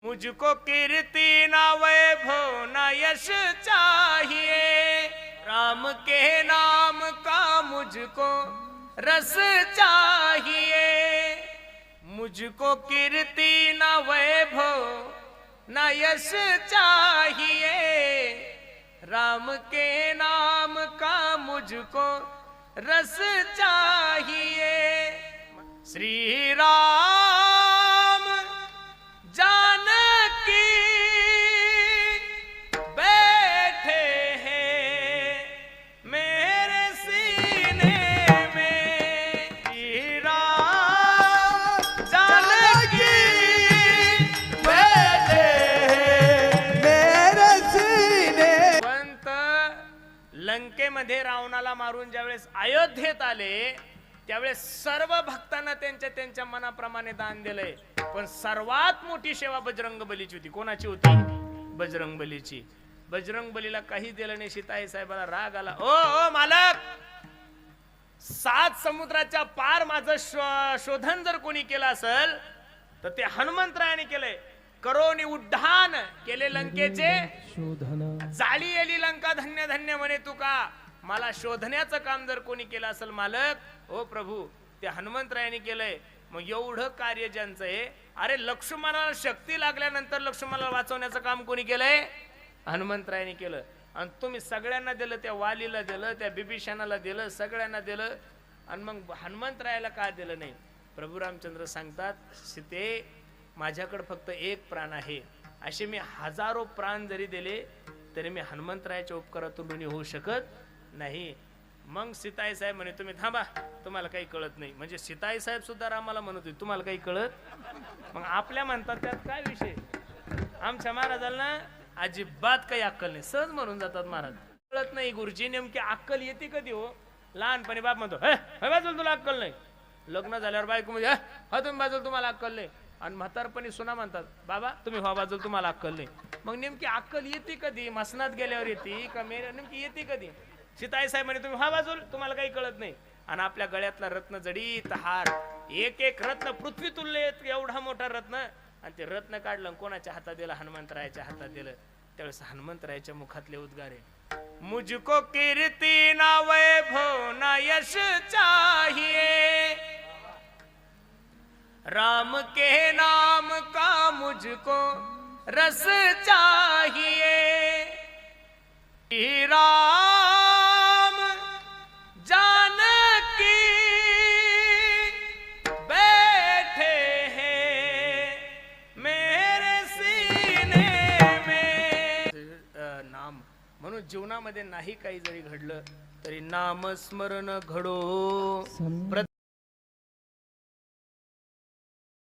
मुझको कीर्ति ना वैभव ना यश चाहिए, राम के नाम का मुझको रस चाहिए। मुझको कीर्ति ना वैभव ना यश चाहिए, राम के नाम का मुझको रस चाहिए। श्री राम जानकी बैठे हैं मेरे सीने में, श्री राम जानकी बैठे हैं मेरे सीने। पंत लंकेमध्ये रावणाला मारून ज्यावेळेस अयोध्येत आले त्यावेळेस सर्व भक्तांना त्यांच्या त्यांच्या मनाप्रमाणे दान दिलंय, पण सर्वात मोठी सेवा बजरंग बलीची होती. कोणाची होती? बजरंग बलीची. बजरंग बलीला काही दिलं नाही. सीताई साहेबाला राग आला. ओ मालक, 7 समुद्राच्या पार माझं शोधन जर कोणी केलं असेल तर ते हनुमंतरायाने केलंय. करोनी उड्डाण केले लंकेचे शोधन, जाळी येली लंका धन्य धन्य म्हणे तुका. मला शोधण्याचं काम जर कोणी केलं असेल मालक, ओ प्रभू, ते हनुमंतरायाने केलंय. मग एवढं कार्य ज्यांचं आहे, अरे लक्ष्मणाला शक्ती लागल्यानंतर लक्ष्मणाला वाचवण्याचं काम कोणी केलंय? हनुमंतरायाने केलं. आणि तुम्ही सगळ्यांना दिलं, त्या वालीला दिलं, त्या बिभीषणाला दिलं, सगळ्यांना दिलं, आणि मग हनुमंतरायाला का दिलं नाही? प्रभू रामचंद्र सांगतात, सीते माझ्याकडे फक्त एक प्राण आहे. असे मी हजारो प्राण जरी दिले तरी मी हनुमंतरायाच्या उपकारातून ऋणी होऊ शकत नाही. मग सीताई साहेब म्हणे, तुम्ही थांबा, तुम्हाला काही कळत नाही. म्हणजे सीताई साहेब सुद्धा रामाला म्हणत होते, तुम्हाला काही कळत. मग आपल्या म्हणतात त्यात काय विषय? आमच्या महाराजांना अजिबात काही अक्कल नाही, सहज म्हणून जातात महाराज. कळत नाही गुरुजी, नेमकी अक्कल येते कधी हो? लहानपणी बाप म्हणतो, हे बाजूला तुला अक्कल नाही. लग्न झाल्यावर बायको म्हणजे, हा तुम्ही बाजूला तुम्हाला अक्कल नाही. आणि म्हातारपणी सुना म्हणतात, बाबा तुम्ही व्हा बाजूला तुम्हाला अक्कल नाही. मग नेमकी अक्कल येते कधी? मसनात गेल्यावर येते का नेमकी येते कधी? सीताई साहेब म्हणे, तुम्ही व्हा बाजूला, तुम्हाला काही कळत नाही. आणि आपल्या गळ्यातला रत्न जडीत हार, एक एक रत्न पृथ्वी तुल्य एवढा मोठा रत्न, आणि ते रत्न काढलं कोणाच्या हातात दिलं? हनुमंतरायाच्या हातात दिलं. त्यावेळेस हनुमंतरायाच्या मुखातले उद्गार आहे, मुझको कीर्ति ना वैभव ना यश चाहिए, राम के नाम का मुझको रस चाहिए। श्री राम जानकी बैठे हैं मेरे सीने में. नाम म्हणून जीवनामध्ये नाही काही जरी घडलं तरी नामस्मरण घडो.